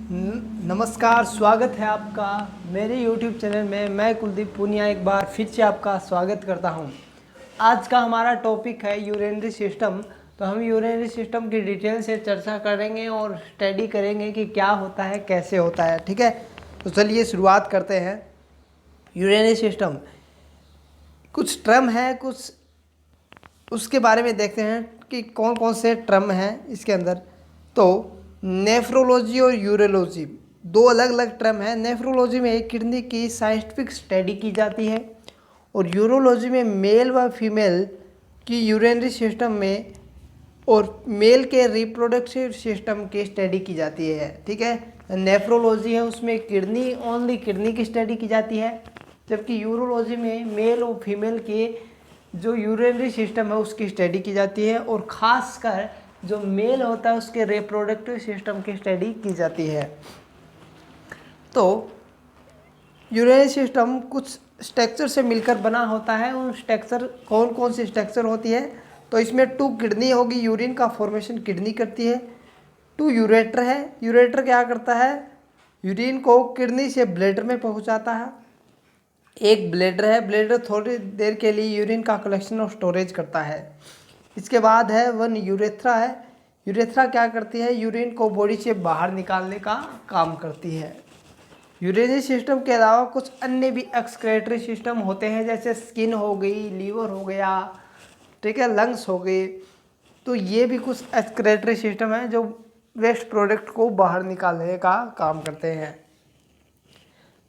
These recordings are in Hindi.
नमस्कार, स्वागत है आपका मेरे YouTube चैनल में। मैं कुलदीप पूनिया एक बार फिर से आपका स्वागत करता हूं। आज का हमारा टॉपिक है यूरिनरी सिस्टम। तो हम यूरिनरी सिस्टम की डिटेल से चर्चा करेंगे और स्टडी करेंगे कि क्या होता है, कैसे होता है। ठीक है, तो चलिए शुरुआत करते हैं। यूरिनरी सिस्टम कुछ टर्म है, कुछ उसके बारे में देखते हैं कि कौन कौन से टर्म हैं इसके अंदर। तो नेफ्रोलॉजी और यूरोलॉजी दो अलग अलग टर्म हैं। नेफ्रोलॉजी में किडनी की साइंटिफिक स्टडी की जाती है और यूरोलॉजी में मेल व फीमेल की यूरिनरी सिस्टम में और मेल के रिप्रोडक्टिव सिस्टम की स्टडी की जाती है। ठीक है, नेफ्रोलॉजी है उसमें किडनी, ओनली किडनी की स्टडी की जाती है, जबकि यूरोलॉजी में मेल और फीमेल के जो यूरिनरी सिस्टम है उसकी स्टडी की जाती है और ख़ासकर जो मेल होता है उसके रिप्रोडक्टिव सिस्टम की स्टडी की जाती है। तो यूरिनरी सिस्टम कुछ स्ट्रक्चर से मिलकर बना होता है। उन स्ट्रक्चर कौन कौन सी स्ट्रक्चर होती है? तो इसमें 2 किडनी होगी, यूरिन का फॉर्मेशन किडनी करती है। 2 यूरेटर है, यूरेटर क्या करता है? यूरिन को किडनी से ब्लैडर में पहुंचाता है। एक ब्लैडर है, ब्लैडर थोड़ी देर के लिए यूरिन का कलेक्शन और स्टोरेज करता है। इसके बाद है 1 यूरेथ्रा है। यूरेथ्रा क्या करती है? यूरिन को बॉडी से बाहर निकालने का काम करती है। यूरिनरी सिस्टम के अलावा कुछ अन्य भी एक्सक्रेटरी सिस्टम होते हैं, जैसे स्किन हो गई, लीवर हो गया, ठीक है, लंग्स हो गए। तो ये भी कुछ एक्सक्रेटरी सिस्टम है जो वेस्ट प्रोडक्ट को बाहर निकालने का काम करते हैं।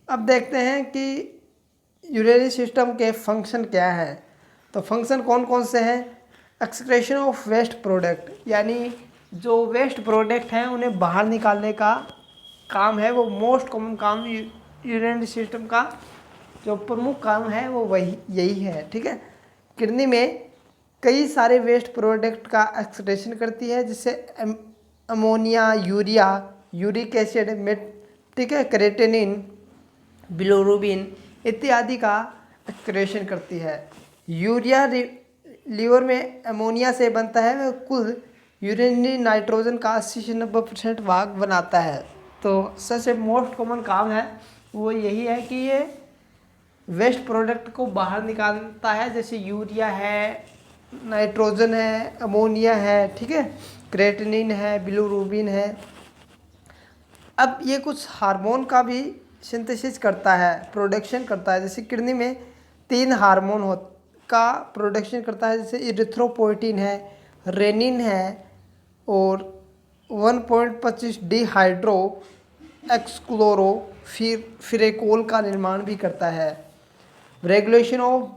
अब देखते हैं कि यूरिनरी सिस्टम के फंक्शन क्या है। तो फंक्शन कौन कौन से हैं? एक्सक्रेशन ऑफ वेस्ट प्रोडक्ट, यानी जो वेस्ट प्रोडक्ट हैं उन्हें बाहर निकालने का काम है। वो मोस्ट कॉमन काम यूरिनरी सिस्टम का जो प्रमुख काम है वो यही है। ठीक है, किडनी में कई सारे वेस्ट प्रोडक्ट का एक्सक्रेशन करती है, जिससे अमोनिया, यूरिया, यूरिक एसिड, ठीक है, क्रेटिनिन, बिलोरुबिन इत्यादि का एक्सक्रेशन करती है। यूरिया लीवर में अमोनिया से बनता है, वह कुल यूरिनरी नाइट्रोजन का 80 से 90% भाग बनाता है। तो सबसे मोस्ट कॉमन काम है वो यही है कि ये वेस्ट प्रोडक्ट को बाहर निकालता है, जैसे यूरिया है, नाइट्रोजन है, अमोनिया है, ठीक है, क्रेटिनिन है, बिलोरुबिन है। अब ये कुछ हार्मोन का भी सिंथेसिस करता है, प्रोडक्शन करता है। जैसे किडनी में 3 हार्मोन का प्रोडक्शन करता है, जैसे इरिथ्रोपोइटिन है, रेनिन है और 1.25 डिहाइड्रो एक्सक्लोरो फिरेकोल का निर्माण भी करता है। रेगुलेशन ऑफ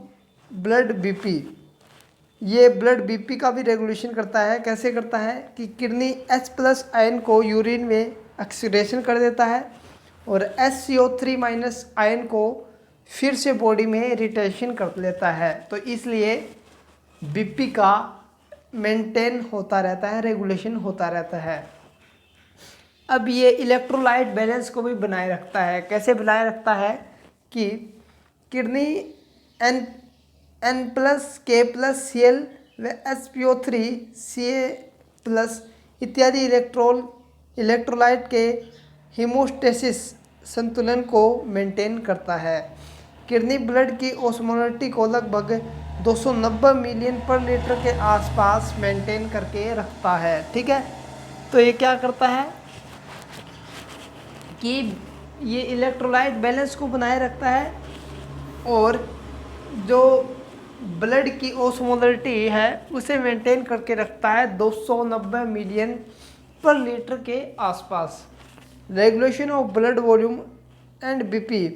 ब्लड बीपी, ये ब्लड बीपी का भी रेगुलेशन करता है। कैसे करता है कि किडनी H+ आयन को यूरिन में एक्सक्रेशन कर देता है और SCO3- आयन को फिर से बॉडी में रिटेंशन कर लेता है। तो इसलिए बीपी का मेंटेन होता रहता है, रेगुलेशन होता रहता है। अब ये इलेक्ट्रोलाइट बैलेंस को भी बनाए रखता है। कैसे बनाए रखता है कि किडनी N+ K+ Cl व SpO3 Ca+ इत्यादि इलेक्ट्रोलाइट के हीमोस्टेसिस संतुलन को मेंटेन करता है। किडनी ब्लड की ओस्मोलरिटी को लगभग 290 मिलियन पर लीटर के आसपास मेंटेन करके रखता है। ठीक है, तो ये क्या करता है कि ये इलेक्ट्रोलाइट बैलेंस को बनाए रखता है और जो ब्लड की ओस्मोलरिटी है उसे मेंटेन करके रखता है 290 मिलियन पर लीटर के आसपास। Regulation of blood volume and BP,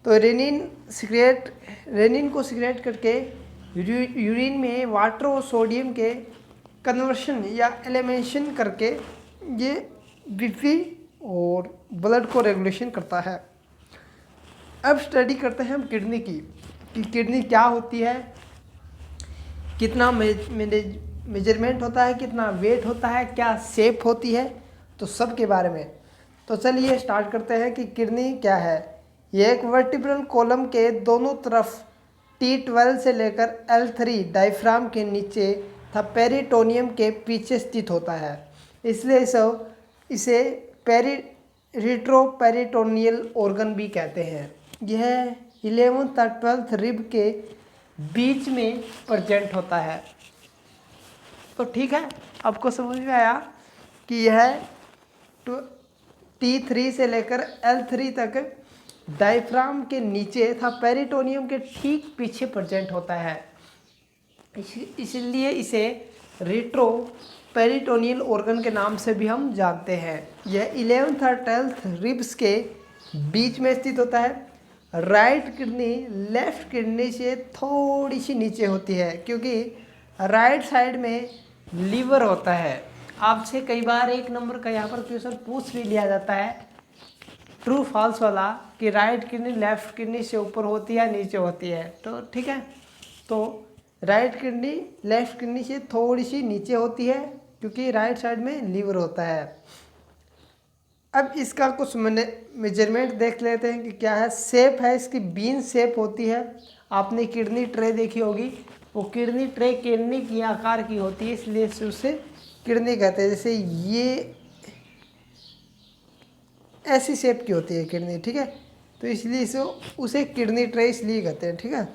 तो रेनिन को सिक्रेट करके यूरिन में वाटर और सोडियम के कन्वर्शन या एलिमिनेशन करके ये बीपी और ब्लड को रेगुलेशन करता है। अब स्टडी करते हैं हम किडनी की कि किडनी क्या होती है, कितना मेजरमेंट होता है, कितना वेट होता है, क्या शेप होती है, तो सब के बारे में। तो चलिए स्टार्ट करते हैं कि किडनी क्या है। ये एक वर्टिब्रल कॉलम के दोनों तरफ T12 से लेकर L3 डायफ्राम के नीचे तथा पेरिटोनियम के पीछे स्थित होता है, इसलिए इसे रेट्रोपेरिटोनियल ऑर्गन भी कहते हैं। यह 11th और 12th रिब के बीच में प्रेजेंट होता है। तो ठीक है, आपको समझ में आया कि यह T3 से लेकर L3 तक डायफ्राम के नीचे तथा पेरिटोनियम के ठीक पीछे प्रेजेंट होता है। इसलिए इसे रेट्रो पेरिटोनियल ऑर्गन के नाम से भी हम जानते हैं। यह 11th और 12th रिब्स के बीच में स्थित होता है। राइट किडनी लेफ्ट किडनी से थोड़ी सी नीचे होती है, क्योंकि राइट साइड में लीवर होता है। आपसे कई बार 1 नंबर का यहाँ पर क्वेश्चन पूछ भी लिया जाता है, ट्रू फॉल्स वाला, कि राइट किडनी लेफ्ट किडनी से ऊपर होती है नीचे होती है। तो ठीक है, तो राइट किडनी लेफ्ट किडनी से थोड़ी सी नीचे होती है, क्योंकि राइट साइड में लीवर होता है। अब इसका कुछ मेजरमेंट देख लेते हैं कि क्या है। शेप है इसकी बीन शेप होती है। आपने किडनी ट्रे देखी होगी, वो किडनी ट्रे किडनी की आकार की होती है, इसलिए उसे किडनी कहते हैं। जैसे ये ऐसी शेप की होती है किडनी, ठीक है, तो इसलिए इसे उसे किडनी ट्रे इसलिए कहते हैं, ठीक है।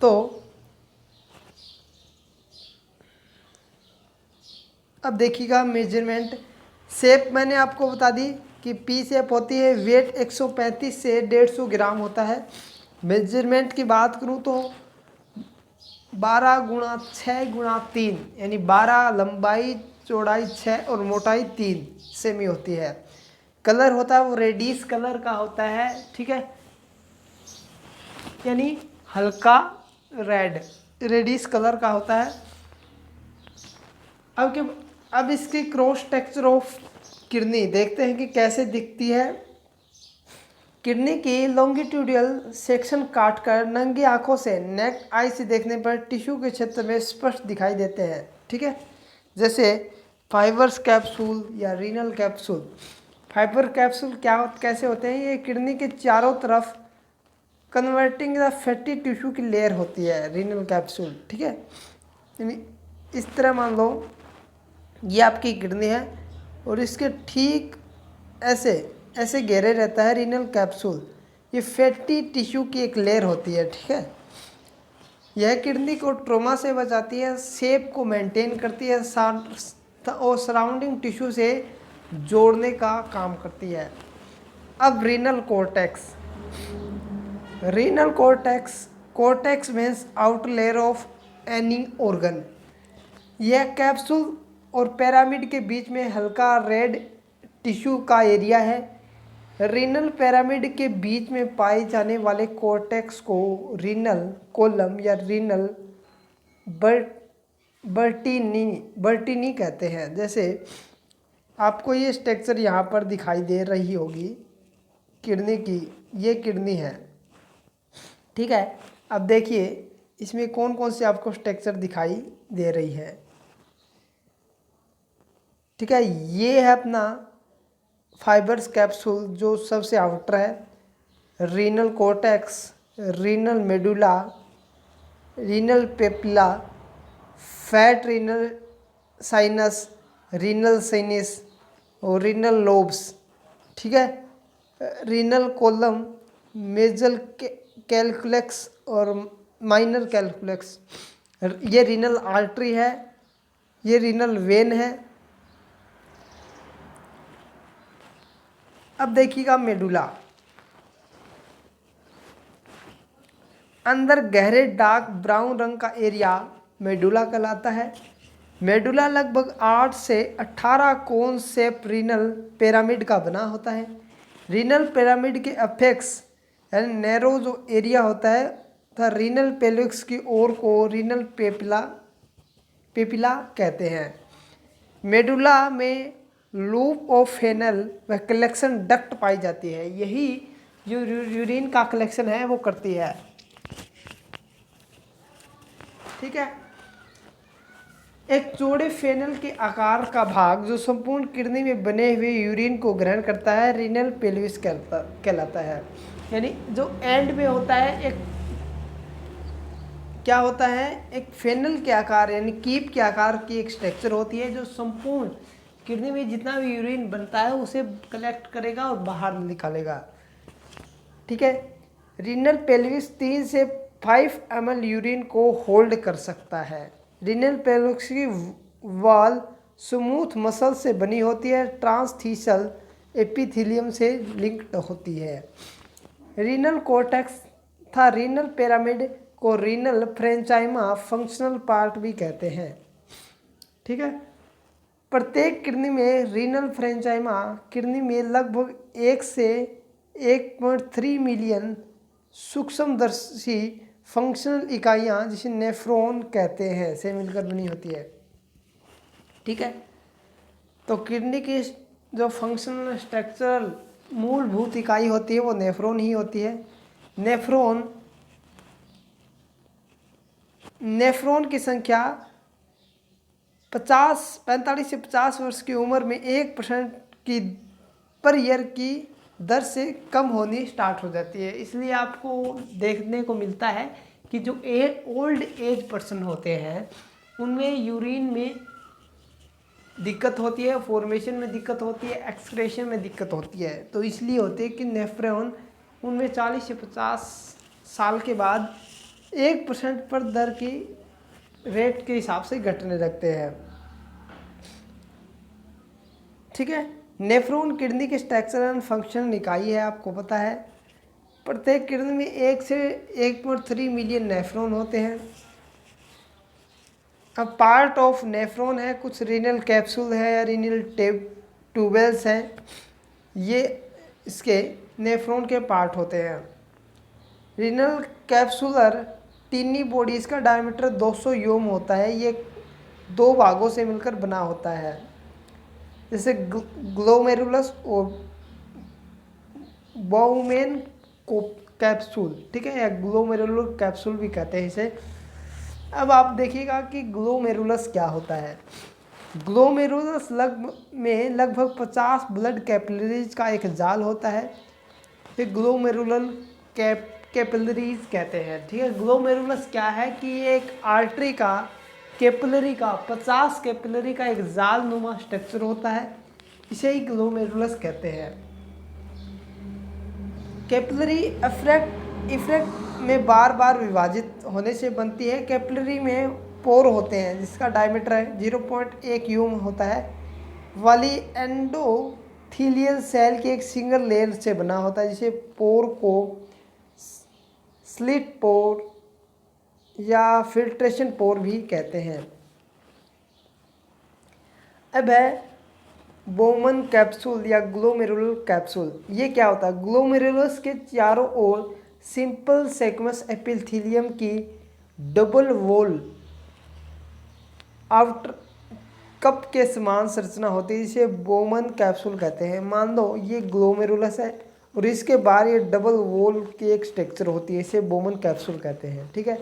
तो अब देखिएगा मेजरमेंट। शेप मैंने आपको बता दी कि पी शेप होती है। वेट 135 से 150 ग्राम होता है। मेजरमेंट की बात करूं तो 12 गुणा 6 गुणा 3, यानी 12 लंबाई चौड़ाई 6 और मोटाई 3 सेमी होती है। कलर होता है वो रेडिश कलर का होता है, ठीक है, यानी हल्का रेड रेडिश कलर का होता है। अब इसकी क्रॉस टेक्सचर ऑफ किडनी देखते हैं कि कैसे दिखती है। किडनी की लॉन्गिट्यूडियल सेक्शन काटकर नंगी आंखों से नेक आई से देखने पर टिश्यू के क्षेत्र में स्पष्ट दिखाई देते हैं, ठीक है, जैसे फाइबर्स कैप्सूल या रीनल कैप्सूल। फाइबर कैप्सूल कैसे होते हैं, ये किडनी के चारों तरफ कन्वर्टिंग द फैटी टिश्यू की लेयर होती है रीनल कैप्सूल, ठीक है। यानी इस तरह मान लो ये आपकी किडनी है और इसके ठीक ऐसे ऐसे घेरे रहता है रीनल कैप्सूल। ये फैटी टिश्यू की एक लेयर होती है, ठीक है। यह किडनी को ट्रोमा से बचाती है, शेप को मेंटेन करती है और सराउंडिंग टिश्यू से जोड़ने का काम करती है। अब renal cortex. Renal cortex means outer layer of any organ. यह कैप्सूल और पिरामिड के बीच में हल्का रेड टिश्यू का एरिया है। रीनल पिरामिड के बीच में पाए जाने वाले कॉर्टेक्स को रीनल कोलम या रीनल बर्टिनी कहते हैं। जैसे आपको ये स्ट्रक्चर यहाँ पर दिखाई दे रही होगी किडनी की, ये किडनी है, ठीक है। अब देखिए इसमें कौन कौन से आपको स्ट्रक्चर दिखाई दे रही है, ठीक है। ये है अपना फाइबर्स कैप्सूल जो सबसे आउटर है, renal cortex, renal medulla, renal papilla, fat renal sinus, renal sinus और रीनल लोब्स, ठीक है। रीनल कोलम, मेजल कैल्कुलेक्स और माइनर कैल्कुलेक्स। ये रीनल आर्टरी है, ये रीनल वेन है। अब देखिएगा मेडुला। अंदर गहरे डार्क ब्राउन रंग का एरिया मेडुला कहलाता है। मेडुला लगभग 8 से 18 कोन शेप रीनल पिरामिड का बना होता है। रीनल पिरामिड के अपेक्स यानी नैरो जो एरिया होता है तथा रीनल पेलिक्स की ओर को रीनल पेपिला कहते हैं। मेडुला में लूप ऑफ फेनल व कलेक्शन डक्ट पाई जाती है, यही जो यूरिन का कलेक्शन है वो करती है, ठीक है। एक चौड़े फेनल के आकार का भाग जो संपूर्ण किडनी में बने हुए यूरिन को ग्रहण करता है रीनल पेल्विस कहलाता है। यानी जो एंड में होता है एक क्या होता है, एक फेनल के आकार यानी कीप के आकार की एक स्ट्रक्चर होती है जो संपूर्ण किडनी में जितना भी यूरिन बनता है उसे कलेक्ट करेगा और बाहर निकालेगा। ठीक है। रीनल पेल्विस 3 से 5 ml यूरिन को होल्ड कर सकता है। रीनल पेल्विस की वॉल स्मूथ मसल से बनी होती है, ट्रांसथीसल एपिथेलियम से लिंक्ड होती है। रीनल कॉर्टेक्स था रीनल पिरामिड को रीनल फ्रेंचाइमा फंक्शनल पार्ट भी कहते हैं। ठीक है। प्रत्येक किडनी में रीनल फ्रेंचाइमा किडनी में लगभग 1 से 1.3 मिलियन सूक्ष्मदर्शी फंक्शनल इकाइयाँ जिसे नेफ्रॉन कहते हैं से मिलकर बनी होती है। ठीक है। तो किडनी की जो फंक्शनल स्ट्रक्चरल मूलभूत इकाई होती है वो नेफ्रॉन ही होती है। नेफ्रॉन की संख्या 45 से 50 वर्ष की उम्र में 1% की पर ईयर की दर से कम होनी स्टार्ट हो जाती है। इसलिए आपको देखने को मिलता है कि जो ओल्ड एज पर्सन होते हैं उनमें यूरिन में दिक्कत होती है, फॉर्मेशन में दिक्कत होती है, एक्सक्रेशन में दिक्कत होती है। तो इसलिए होती है कि नेफ्रॉन उनमें 40 से 50 साल के बाद 1% पर दर की रेट के हिसाब से घटने लगते हैं। ठीक है। नेफ्रॉन किडनी के स्ट्रक्चर एंड फंक्शन इकाई है, आपको पता है। प्रत्येक किडनी में 1 से 1.3 मिलियन नेफ्रॉन होते हैं। अब पार्ट ऑफ नेफ्रॉन है, कुछ रीनल कैप्सूल है या रीनल ट्यूबेल्स हैं, ये इसके नेफ्रॉन के पार्ट होते हैं। रीनल कैप्सुलर टिनी बॉडी, इसका डायमीटर 200 यूम होता है। ये 2 भागों से मिलकर बना होता है, जैसे ग्लोमेरुलस और बाउमेन कैप्सूल। ठीक है, या ग्लोमेरुलर कैप्सूल भी कहते हैं इसे। अब आप देखिएगा कि ग्लोमेरुलस क्या होता है। ग्लोमेरुलस में लगभग 50 ब्लड कैपिलरीज का एक जाल होता है, फिर ग्लोमेरुलर कैपिलरीज कहते हैं। ठीक है। ग्लोमेरुलस क्या है कि ये एक आर्टरी का कैपिलरी का 50 कैपिलरी का एक जाल नुमा स्ट्रक्चर होता है, इसे ही ग्लोमेरुलस कहते हैं। कैपिलरी इफेक्ट में बार बार विभाजित होने से बनती है। कैपिलरी में पोर होते हैं जिसका डायमीटर 0.1 यूम होता है, वाली एंडोथीलियल सेल की एक सिंगल लेयर से बना होता है, जिसे पोर को स्लिट पोर या फिल्ट्रेशन पोर भी कहते हैं। अब है बोमन कैप्सूल या ग्लोमेरुलर कैप्सूल। ये क्या होता है? ग्लोमेरुलस के चारों ओर सिंपल सेक्मस एपिथेलियम की डबल वॉल आउटर कप के समान संरचना होती है, जिसे बोमन कैप्सूल कहते हैं। मान लो ये ग्लोमेरुलस है और इसके बाहर ये डबल वॉल की एक स्ट्रक्चर होती है, इसे बोमन कैप्सूल कहते हैं। ठीक है।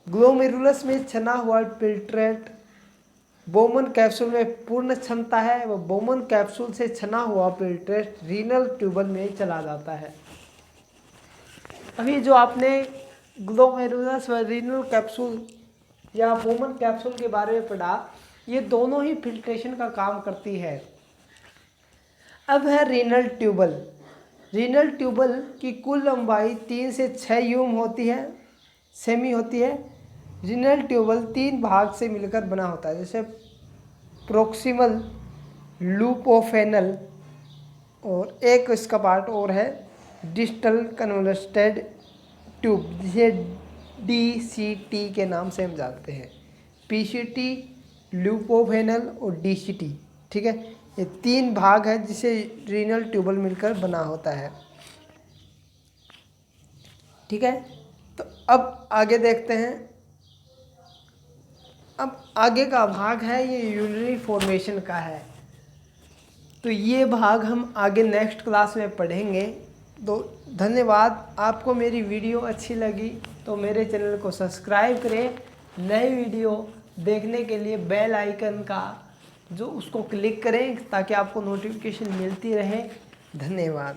ग्लोमेरुलस में छना हुआ पिल्ट्रेट बोमन कैप्सूल में पूर्ण क्षमता है, वह बोमन कैप्सूल से छना हुआ पिल्ट्रेट रीनल ट्यूबल में चला जाता है। अभी जो आपने ग्लोमेरुलस व रीनल कैप्सूल या बोमन कैप्सूल के बारे में पढ़ा, ये दोनों ही फिल्ट्रेशन का काम करती है। अब है रीनल ट्यूबल। रीनल ट्यूबल की कुल लंबाई 3 से 6 यूम होती है, सेमी होती है। रीनल ट्यूबल 3 भाग से मिलकर बना होता है, जैसे प्रोक्सिमल लूप ऑफ एनल, और एक इसका पार्ट और है डिस्टल कन्वोल्यूटेड ट्यूब, जिसे DCT के नाम से हम जानते हैं। PCT, लूप ऑफ एनल और DCT। ठीक है, ये 3 भाग है जिसे रीनल ट्यूबल मिलकर बना होता है। ठीक है। तो अब आगे देखते हैं। अब आगे का भाग है ये यूरिनरी फॉर्मेशन का है, तो ये भाग हम आगे नेक्स्ट क्लास में पढ़ेंगे। तो धन्यवाद। आपको मेरी वीडियो अच्छी लगी तो मेरे चैनल को सब्सक्राइब करें। नई वीडियो देखने के लिए बेल आइकन का जो उसको क्लिक करें ताकि आपको नोटिफिकेशन मिलती रहे। धन्यवाद।